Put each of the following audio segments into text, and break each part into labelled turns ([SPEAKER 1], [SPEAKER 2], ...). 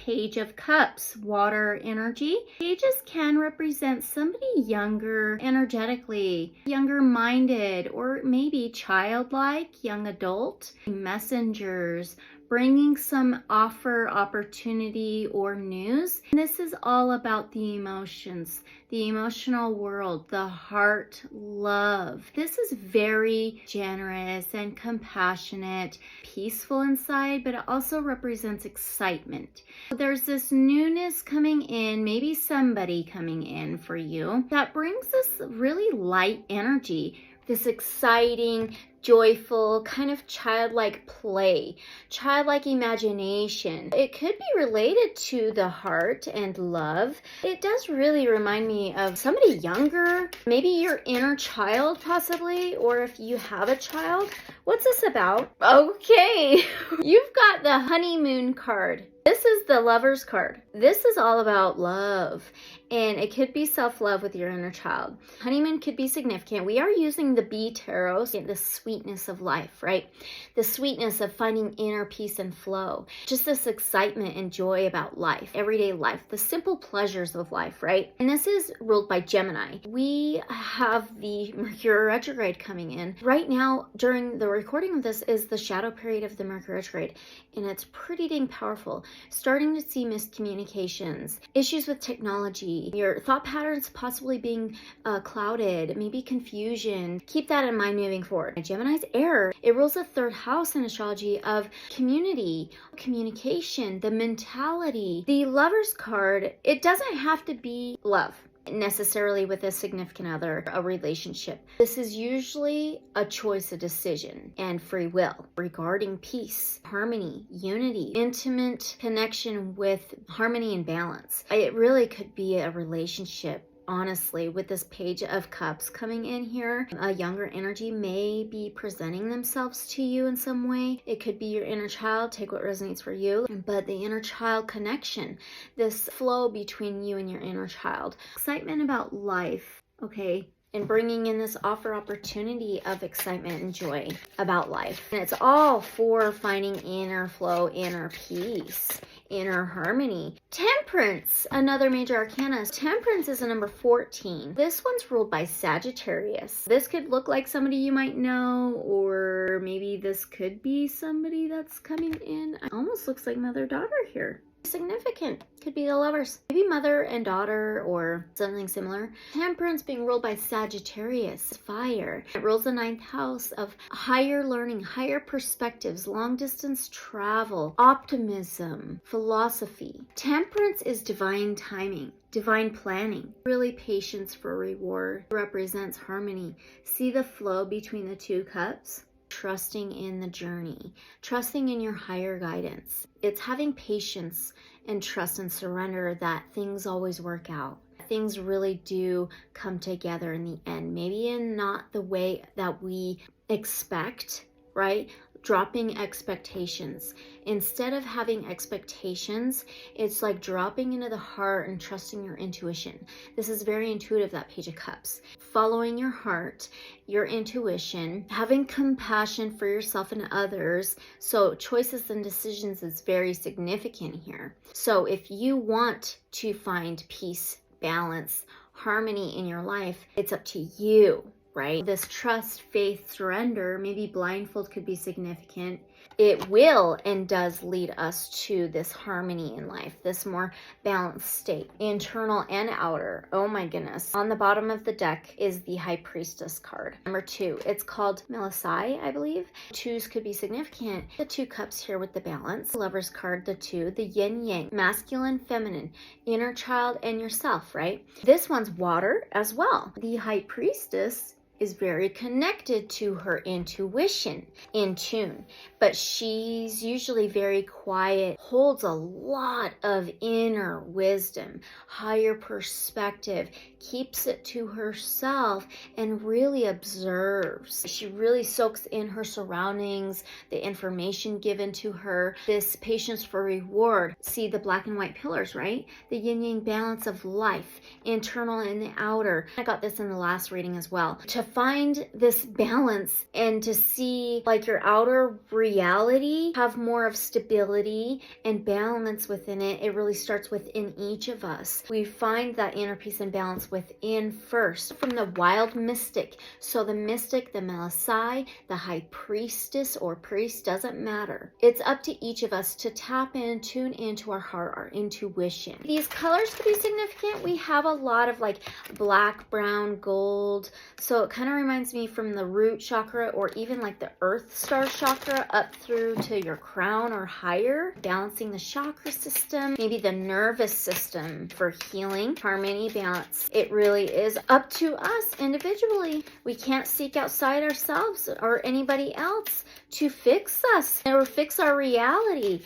[SPEAKER 1] Page of Cups, water energy. Pages can represent somebody younger energetically, younger minded, or maybe childlike, young adult. Messengers, bringing some offer, opportunity, or news. And this is all about the emotions, the emotional world, the heart, love. This is very generous and compassionate, peaceful inside, but it also represents excitement. There's this newness coming in, maybe somebody coming in for you that brings this really light energy, this exciting, joyful, kind of childlike play, childlike imagination. It could be related to the heart and love. It does really remind me of somebody younger, maybe your inner child possibly, or if you have a child. What's this about? Okay, you've got the honeymoon card. This is the Lover's card. This is all about love, and it could be self-love with your inner child. Honeymoon could be significant. We are using the B Tarot, the sweetness of life, right? The sweetness of finding inner peace and flow. Just this excitement and joy about life, everyday life, the simple pleasures of life, right? And this is ruled by Gemini. We have the Mercury retrograde coming in. Right now, during the recording of this is the shadow period of the Mercury retrograde, and it's pretty dang powerful. Starting to see miscommunications, issues with technology, your thought patterns possibly being clouded, maybe confusion. Keep that in mind moving forward. Gemini's air, it rules the third house in astrology of community, communication, the mentality. The Lover's card, it doesn't have to be love necessarily with a significant other, a relationship. This is usually a choice, a decision, and free will regarding peace, harmony, unity, intimate connection with harmony and balance. It really could be a relationship. Honestly, with this Page of Cups coming in here, a younger energy may be presenting themselves to you in some way. It could be your inner child, take what resonates for you, but the inner child connection, this flow between you and your inner child. Excitement about life, okay? And bringing in this offer opportunity of excitement and joy about life. And it's all for finding inner flow, inner peace, inner harmony. Temperance, another major arcana. Temperance is a number 14. This one's ruled by Sagittarius. This could look like somebody you might know, or maybe this could be somebody that's coming in. It almost looks like mother-daughter here. Significant. Could be the lovers. Maybe mother and daughter or something similar. Temperance being ruled by Sagittarius, fire. It rules the 9th house of higher learning, higher perspectives, long distance travel, optimism, philosophy. Temperance is divine timing, divine planning. Really patience for reward. It represents harmony. See the flow between the two cups? Trusting in the journey, trusting in your higher guidance. It's having patience and trust and surrender that things always work out. Things really do come together in the end, maybe in not the way that we expect, right? Dropping expectations. Instead of having expectations, it's like dropping into the heart and trusting your intuition. This is very intuitive, that Page of Cups. Following your heart, your intuition, having compassion for yourself and others. So choices and decisions is very significant here. So if you want to find peace, balance, harmony in your life, it's up to you. Right? This trust, faith, surrender, maybe blindfold could be significant. It will and does lead us to this harmony in life, this more balanced state, internal and outer. Oh my goodness. On the bottom of the deck is the High Priestess card. Number 2, it's called Melisai, I believe. 2s could be significant. The 2 cups here with the balance. Lover's card, the 2, the yin yang, masculine, feminine, inner child, and yourself, right? This one's water as well. The High Priestess is very connected to her intuition, in tune, but she's usually very quiet, holds a lot of inner wisdom, higher perspective, keeps it to herself, and really observes. She really soaks in her surroundings, the information given to her, this patience for reward. See the black and white pillars, right? The yin yang balance of life, internal and the outer. I got this in the last reading as well. To find this balance and to see like your outer reality have more of stability and balance within it, it really starts within each of us. We find that inner peace and balance within first from the wild mystic. So the mystic, the Melisai, the high priestess or priest, doesn't matter. It's up to each of us to tap in, tune into our heart, our intuition. These colors could be significant. We have a lot of like black, brown, gold. So it kind of reminds me from the root chakra or even like the earth star chakra up through to your crown or higher, balancing the chakra system, maybe the nervous system for healing, harmony, balance. It really is up to us individually. We can't seek outside ourselves or anybody else to fix us or fix our reality.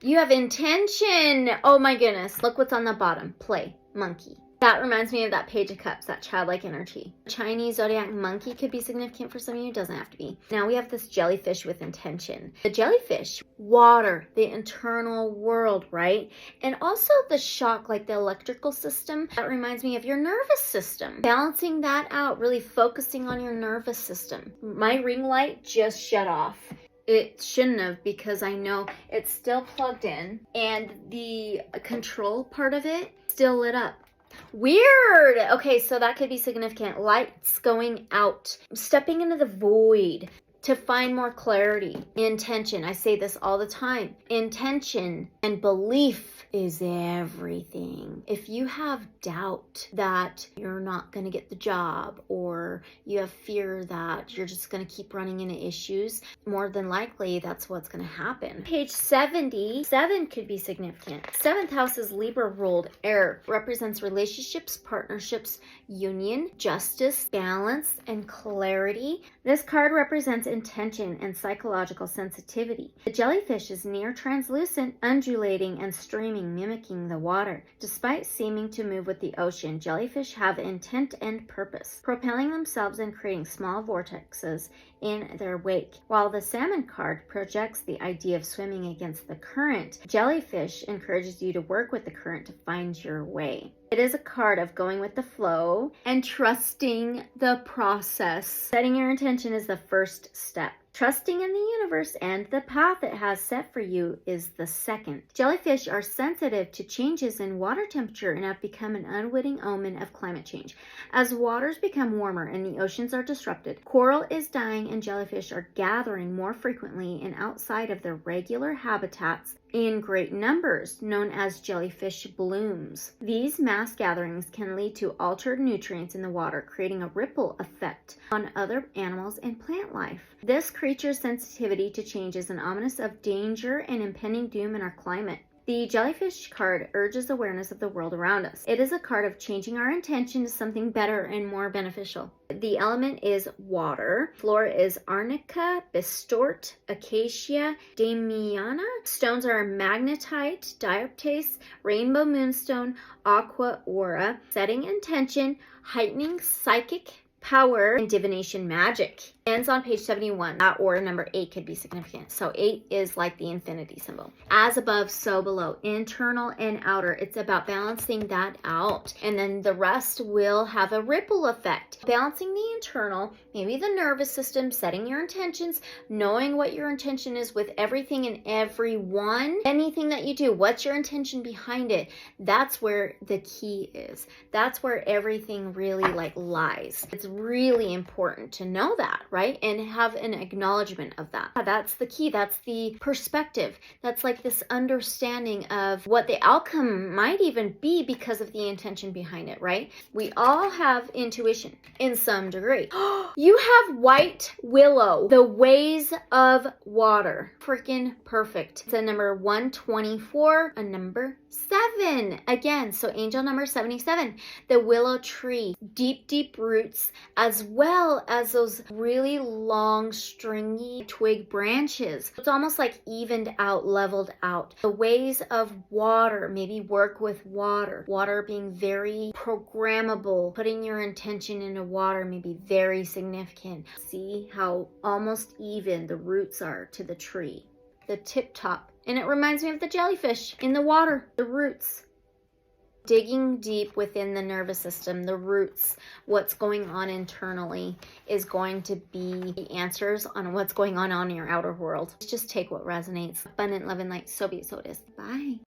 [SPEAKER 1] You have intention. Oh my goodness. Look what's on the bottom. Play. Monkey. That reminds me of that Page of Cups, that childlike energy. Chinese zodiac monkey could be significant for some of you. Doesn't have to be. Now we have this jellyfish with intention. The jellyfish, water, the internal world, right? And also the shock, like the electrical system. That reminds me of your nervous system. Balancing that out, really focusing on your nervous system. My ring light just shut off. It shouldn't have, because I know it's still plugged in and the control part of it still lit up. Weird. Okay, so that could be significant. Lights going out, stepping into the void to find more clarity. Intention. I say this all the time. Intention and belief is everything. If you have doubt that you're not going to get the job, or you have fear that you're just going to keep running into issues, more than likely that's what's going to happen. Page 77 could be significant. Seventh house is Libra ruled. Air represents relationships, partnerships, union, justice, balance, and clarity. This card represents intention and psychological sensitivity. The jellyfish is near translucent, undulating, and streaming, mimicking the water. Despite seeming to move with the ocean, jellyfish have intent and purpose, propelling themselves and creating small vortexes in their wake. While the salmon card projects the idea of swimming against the current, jellyfish encourages you to work with the current to find your way. It is a card of going with the flow and trusting the process. Setting your intention is the first step. Trusting in the universe and the path it has set for you is the second. Jellyfish are sensitive to changes in water temperature and have become an unwitting omen of climate change. As waters become warmer and the oceans are disrupted, coral is dying and jellyfish are gathering more frequently and outside of their regular habitats in great numbers, known as jellyfish blooms. These mass gatherings can lead to altered nutrients in the water, creating a ripple effect on other animals and plant life. This creature's sensitivity to change is an ominous of danger and impending doom in our climate. The jellyfish card urges awareness of the world around us. It is a card of changing our intention to something better and more beneficial. The element is water. Flora is arnica, bistort, acacia, damiana. Stones are magnetite, dioptase, rainbow moonstone, aqua aura. Setting intention, heightening psychic power, and divination magic. Ends on page 71. That or number 8 could be significant. So 8 is like the infinity symbol. As above, so below. Internal and outer. It's about balancing that out. And then the rest will have a ripple effect. Balancing the internal, maybe the nervous system, setting your intentions, knowing what your intention is with everything and everyone. Anything that you do, what's your intention behind it? That's where the key is. That's where everything really lies. It's really important to know that, right? And have an acknowledgement of that. That's the key. That's the perspective. That's like this understanding of what the outcome might even be because of the intention behind it, right? We all have intuition in some degree. You have white willow, the ways of water. Freaking perfect. It's a number 124, a number 7. Again, so angel number 77. The willow tree, deep, deep roots, as well as those really long, stringy twig branches. It's almost like evened out, leveled out. The ways of water, maybe work with water. Water being very programmable. Putting your intention into water may be very significant. See how almost even the roots are to the tree. The tip top. And it reminds me of the jellyfish in the water, the roots. Digging deep within the nervous system, the roots, what's going on internally is going to be the answers on what's going on in your outer world. Just take what resonates. Abundant love and light. So be it, so it is. Bye.